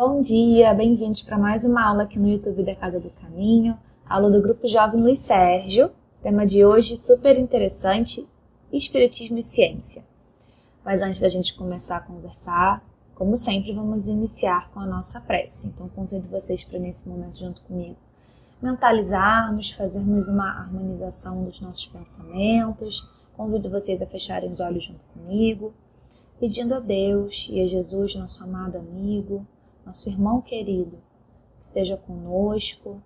Bom dia, bem-vindos para mais uma aula aqui no YouTube da Casa do Caminho, aula do Grupo Jovem Luiz Sérgio. Tema de hoje super interessante, Espiritismo e Ciência. Mas antes da gente começar a conversar, como sempre, vamos iniciar com a nossa prece. Então convido vocês para nesse momento junto comigo mentalizarmos, fazermos uma harmonização dos nossos pensamentos. Convido vocês a fecharem os olhos junto comigo, pedindo a Deus e a Jesus, nosso amado amigo, nosso irmão querido, que esteja conosco,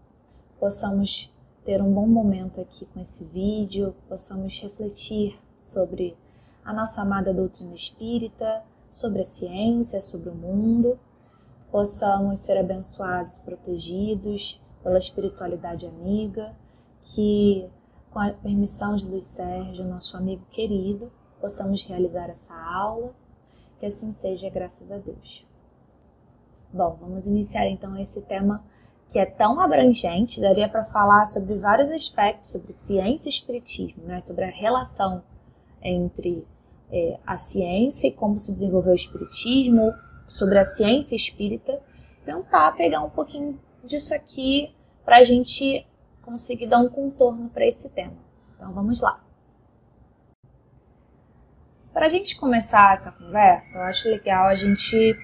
possamos ter um bom momento aqui com esse vídeo, possamos refletir sobre a nossa amada doutrina espírita, sobre a ciência, sobre o mundo, possamos ser abençoados, protegidos pela espiritualidade amiga, que com a permissão de Luiz Sérgio, nosso amigo querido, possamos realizar essa aula, que assim seja, graças a Deus. Bom, vamos iniciar então esse tema que é tão abrangente, daria para falar sobre vários aspectos, sobre ciência e espiritismo, né? Sobre a relação entre a ciência e como se desenvolveu o espiritismo, sobre a ciência espírita, tentar pegar um pouquinho disso aqui para a gente conseguir dar um contorno para esse tema. Então vamos lá. Para a gente começar essa conversa, eu acho legal a gente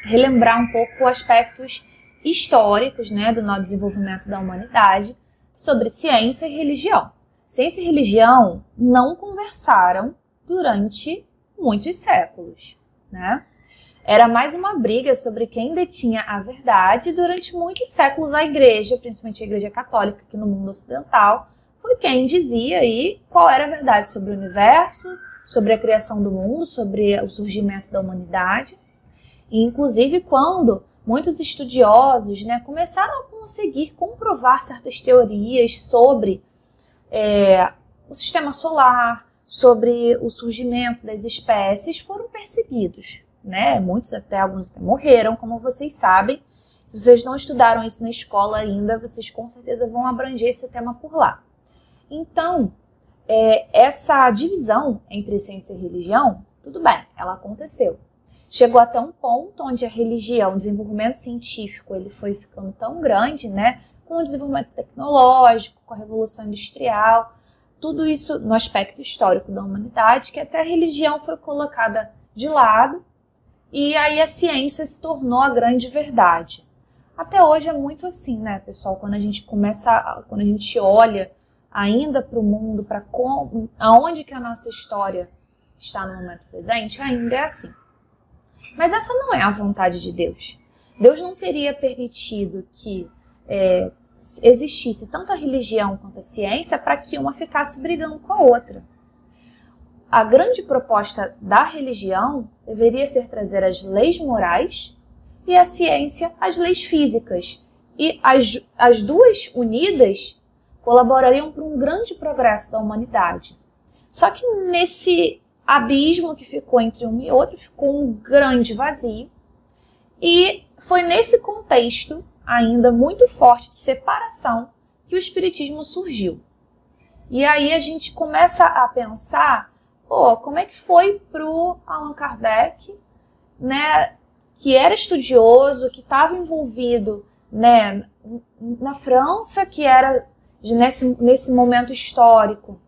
relembrar um pouco aspectos históricos, né, do nosso desenvolvimento da humanidade sobre ciência e religião. Ciência e religião não conversaram durante muitos séculos, né? Era mais uma briga sobre quem detinha a verdade. Durante muitos séculos a igreja, principalmente a igreja católica aqui no mundo ocidental, foi quem dizia aí qual era a verdade sobre o universo, sobre a criação do mundo, sobre o surgimento da humanidade. E, inclusive, quando muitos estudiosos, né, começaram a conseguir comprovar certas teorias sobre o sistema solar, sobre o surgimento das espécies, foram perseguidos, né? Muitos alguns até morreram, como vocês sabem. Se vocês não estudaram isso na escola ainda, vocês com certeza vão abranger esse tema por lá. Então, essa divisão entre ciência e religião, tudo bem, ela aconteceu. Chegou até um ponto onde a religião, o desenvolvimento científico, ele foi ficando tão grande, né, com o desenvolvimento tecnológico, com a Revolução Industrial, tudo isso no aspecto histórico da humanidade, que até a religião foi colocada de lado e aí a ciência se tornou a grande verdade. Até hoje é muito assim, né, pessoal? Quando a gente olha ainda para o mundo, para aonde que a nossa história está no momento presente, ainda é assim. Mas essa não é a vontade de Deus. Deus não teria permitido que existisse tanto a religião quanto a ciência para que uma ficasse brigando com a outra. A grande proposta da religião deveria ser trazer as leis morais e a ciência as leis físicas. E as duas unidas colaborariam para um grande progresso da humanidade. Só que nesse abismo que ficou entre um e outro, ficou um grande vazio. E foi nesse contexto, ainda muito forte de separação, que o espiritismo surgiu. E aí a gente começa a pensar, como é que foi para o Allan Kardec, né, que era estudioso, que estava envolvido, né, na França, que era nesse momento histórico,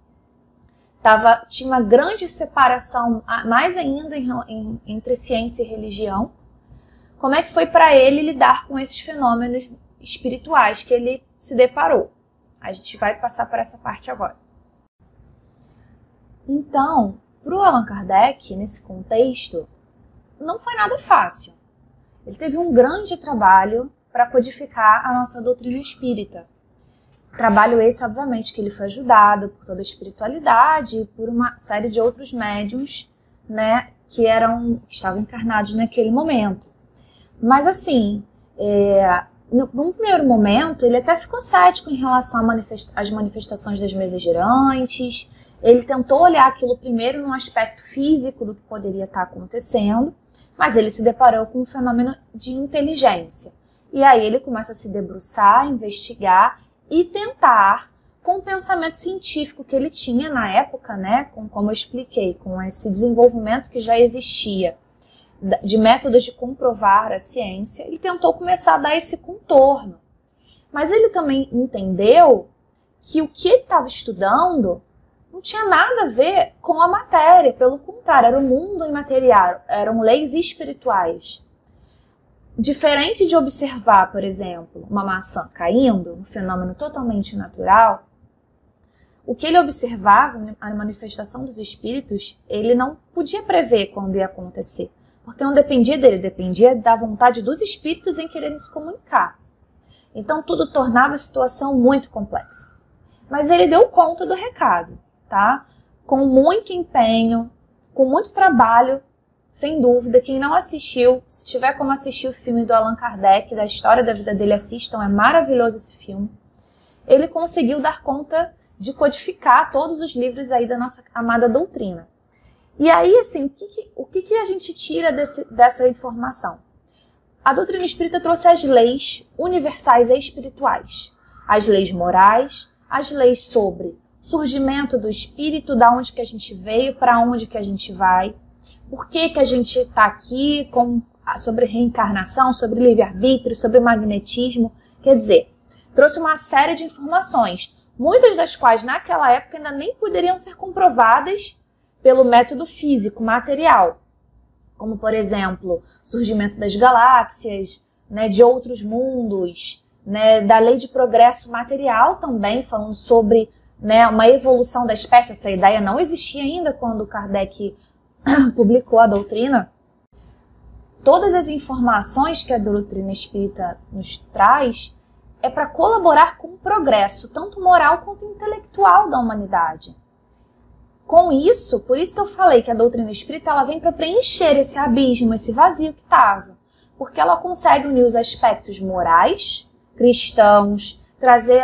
tinha uma grande separação, mais ainda entre ciência e religião. Como é que foi para ele lidar com esses fenômenos espirituais que ele se deparou? A gente vai passar por essa parte agora. Então, para o Allan Kardec, nesse contexto, não foi nada fácil. Ele teve um grande trabalho para codificar a nossa doutrina espírita. Trabalho esse, obviamente, que ele foi ajudado por toda a espiritualidade e por uma série de outros médiuns, né, que estavam encarnados naquele momento. Mas, assim, num primeiro momento, ele até ficou cético em relação às manifestações das mesas girantes. Ele tentou olhar aquilo primeiro num aspecto físico do que poderia estar acontecendo, mas ele se deparou com um fenômeno de inteligência. E aí ele começa a se debruçar, investigar e tentar, com o pensamento científico que ele tinha na época, né, como eu expliquei, com esse desenvolvimento que já existia de métodos de comprovar a ciência, ele tentou começar a dar esse contorno. Mas ele também entendeu que o que ele estava estudando não tinha nada a ver com a matéria, pelo contrário, era o mundo imaterial, eram leis espirituais. Diferente de observar, por exemplo, uma maçã caindo, um fenômeno totalmente natural, o que ele observava, a manifestação dos espíritos, ele não podia prever quando ia acontecer, porque não dependia dele, dependia da vontade dos espíritos em quererem se comunicar. Então tudo tornava a situação muito complexa. Mas ele deu conta do recado, tá? Com muito empenho, com muito trabalho, sem dúvida. Quem não assistiu, se tiver como assistir o filme do Allan Kardec, da história da vida dele, assistam, é maravilhoso esse filme. Ele conseguiu dar conta de codificar todos os livros aí da nossa amada doutrina. E aí, assim, o que a gente tira dessa informação? A doutrina espírita trouxe as leis universais e espirituais, as leis morais, as leis sobre surgimento do espírito, da onde que a gente veio, para onde que a gente vai, por que que a gente está aqui, sobre reencarnação, sobre livre-arbítrio, sobre magnetismo. Quer dizer, trouxe uma série de informações, muitas das quais naquela época ainda nem poderiam ser comprovadas pelo método físico, material. Como, por exemplo, surgimento das galáxias, né, de outros mundos, né, da lei de progresso material também, falando sobre, né, uma evolução da espécie. Essa ideia não existia ainda quando Kardec publicou a doutrina. Todas as informações que a doutrina espírita nos traz é para colaborar com o progresso, tanto moral quanto intelectual da humanidade. Com isso, por isso que eu falei que a doutrina espírita ela vem para preencher esse abismo, esse vazio que estava. Porque ela consegue unir os aspectos morais, cristãos, trazer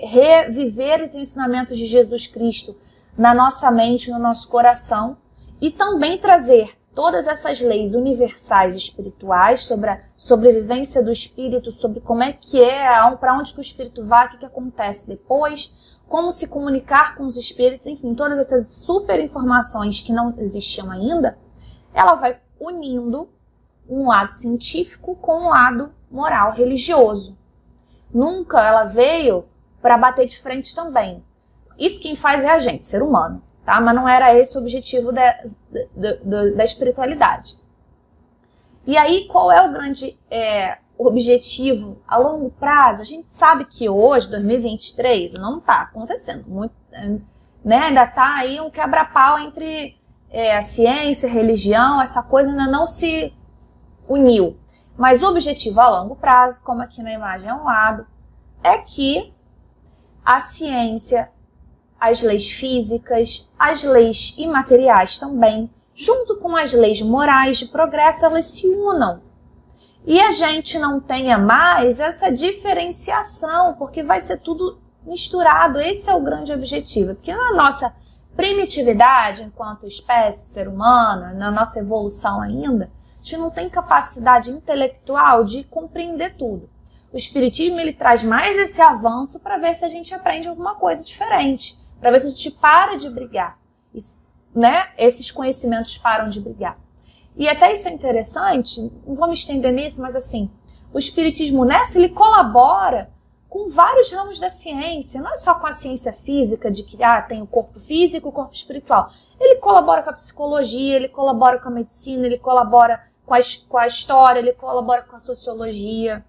reviver os ensinamentos de Jesus Cristo na nossa mente, no nosso coração, e também trazer todas essas leis universais espirituais sobre a sobrevivência do espírito, sobre como é que para onde que o espírito vai, o que acontece depois, como se comunicar com os espíritos, enfim, todas essas super informações que não existiam ainda, ela vai unindo um lado científico com um lado moral, religioso. Nunca ela veio para bater de frente também. Isso quem faz é a gente, ser humano, tá? Mas não era esse o objetivo da espiritualidade. E aí, qual é o grande objetivo a longo prazo? A gente sabe que hoje, 2023, não está acontecendo muito, né? Ainda está aí um quebra-pau entre a ciência, a religião, essa coisa ainda não se uniu. Mas o objetivo a longo prazo, como aqui na imagem ao lado, é que a ciência, as leis físicas, as leis imateriais também, junto com as leis morais de progresso, elas se unam. E a gente não tenha mais essa diferenciação, porque vai ser tudo misturado. Esse é o grande objetivo. Porque na nossa primitividade, enquanto espécie, ser humano, na nossa evolução ainda, a gente não tem capacidade intelectual de compreender tudo. O Espiritismo ele traz mais esse avanço para ver se a gente aprende alguma coisa diferente, para ver se a gente para de brigar, né? Esses conhecimentos param de brigar. E até isso é interessante, não vou me estender nisso, mas assim, o Espiritismo nessa, ele colabora com vários ramos da ciência, não é só com a ciência física, de que tem o corpo físico e o corpo espiritual. Ele colabora com a psicologia, ele colabora com a medicina, ele colabora com a história, ele colabora com a sociologia,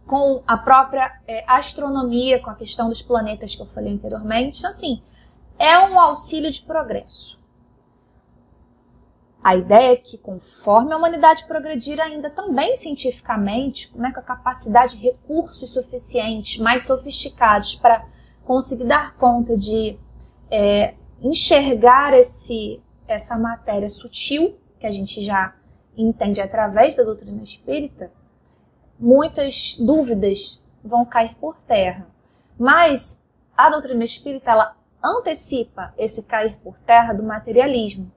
com a própria astronomia, com a questão dos planetas que eu falei anteriormente. Então, assim, é um auxílio de progresso. A ideia é que, conforme a humanidade progredir ainda também cientificamente, né, com a capacidade de recursos suficientes, mais sofisticados para conseguir dar conta de enxergar essa matéria sutil, que a gente já entende através da doutrina espírita, muitas dúvidas vão cair por terra. Mas a doutrina espírita ela antecipa esse cair por terra do materialismo,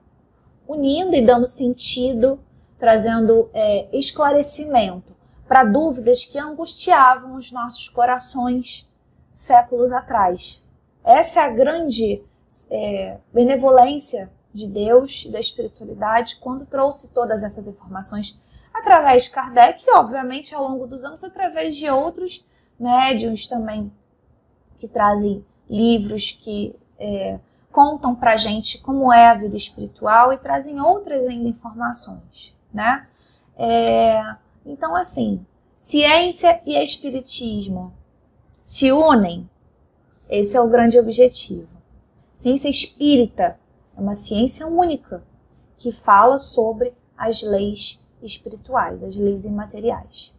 unindo e dando sentido, trazendo esclarecimento para dúvidas que angustiavam os nossos corações séculos atrás. Essa é a grande benevolência de Deus e da espiritualidade quando trouxe todas essas informações através de Kardec e, obviamente, ao longo dos anos, através de outros médiuns também que trazem livros que contam pra gente como é a vida espiritual e trazem outras ainda informações, né? Então, assim, ciência e espiritismo se unem. Esse é o grande objetivo. Ciência espírita é uma ciência única que fala sobre as leis espirituais, as leis imateriais.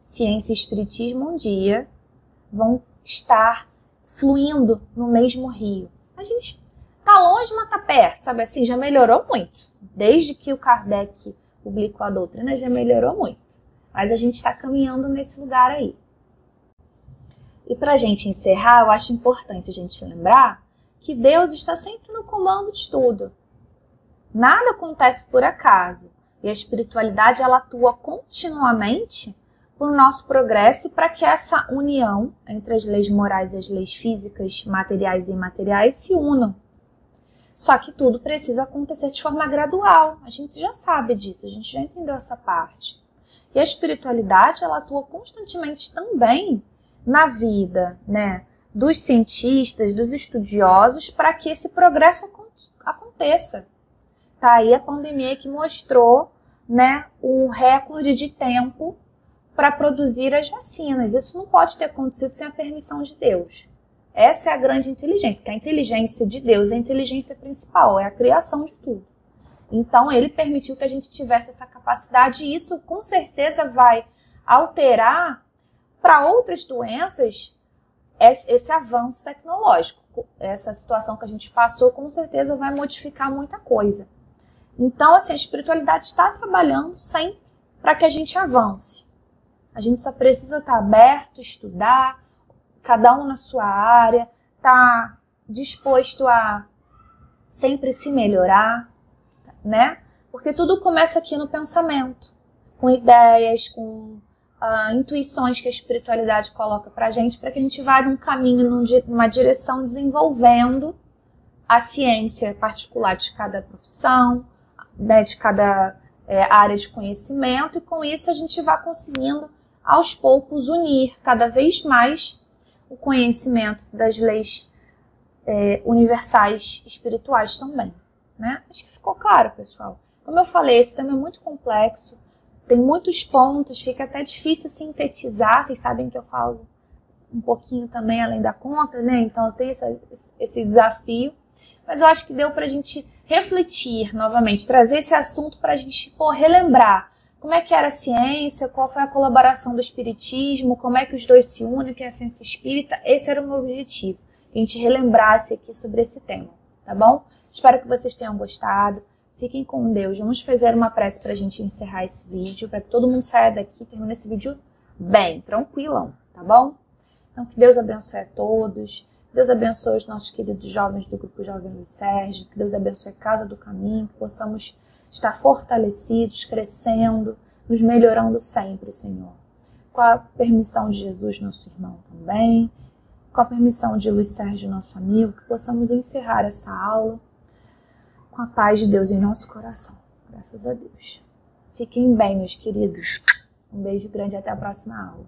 Ciência e espiritismo um dia vão estar fluindo no mesmo rio. A gente tá longe, mas tá perto, sabe assim? Já melhorou muito. Desde que o Kardec publicou a doutrina, já melhorou muito. Mas a gente está caminhando nesse lugar aí. E para a gente encerrar, eu acho importante a gente lembrar que Deus está sempre no comando de tudo. Nada acontece por acaso. E a espiritualidade, ela atua continuamente para o nosso progresso e para que essa união entre as leis morais e as leis físicas, materiais e imateriais, se unam. Só que tudo precisa acontecer de forma gradual. A gente já sabe disso, a gente já entendeu essa parte. E a espiritualidade, ela atua constantemente também na vida, né, dos cientistas, dos estudiosos, para que esse progresso aconteça. Tá aí a pandemia que mostrou, né, um recorde de tempo para produzir as vacinas. Isso não pode ter acontecido sem a permissão de Deus. Essa é a grande inteligência, que a inteligência de Deus é a inteligência principal, é a criação de tudo. Então, ele permitiu que a gente tivesse essa capacidade e isso, com certeza, vai alterar para outras doenças esse avanço tecnológico. Essa situação que a gente passou, com certeza, vai modificar muita coisa. Então, assim, a espiritualidade está trabalhando sempre para que a gente avance. A gente só precisa estar aberto, estudar, cada um na sua área, estar disposto a sempre se melhorar, né? Porque tudo começa aqui no pensamento, com ideias, com intuições que a espiritualidade coloca pra gente, para que a gente vá num caminho, numa direção, desenvolvendo a ciência particular de cada profissão, né, de cada área de conhecimento, e com isso a gente vai conseguindo, aos poucos, unir cada vez mais o conhecimento das leis universais espirituais também, né? Acho que ficou claro, pessoal. Como eu falei, esse tema é muito complexo, tem muitos pontos, fica até difícil sintetizar. Vocês sabem que eu falo um pouquinho também além da conta, né? Então eu tenho esse desafio. Mas eu acho que deu pra gente refletir novamente, trazer esse assunto pra gente relembrar como é que era a ciência, qual foi a colaboração do espiritismo, como é que os dois se unem, que é a ciência espírita. Esse era o meu objetivo, que a gente relembrasse aqui sobre esse tema, tá bom? Espero que vocês tenham gostado. Fiquem com Deus. Vamos fazer uma prece pra gente encerrar esse vídeo, para que todo mundo saia daqui e termine esse vídeo bem, tranquilão, tá bom? Então, que Deus abençoe a todos. Deus abençoe os nossos queridos jovens do Grupo Jovem Luiz Sérgio. Que Deus abençoe a Casa do Caminho, que possamos estar fortalecidos, crescendo, nos melhorando sempre, Senhor. Com a permissão de Jesus, nosso irmão também, com a permissão de Luiz Sérgio, nosso amigo, que possamos encerrar essa aula com a paz de Deus em nosso coração. Graças a Deus. Fiquem bem, meus queridos. Um beijo grande e até a próxima aula.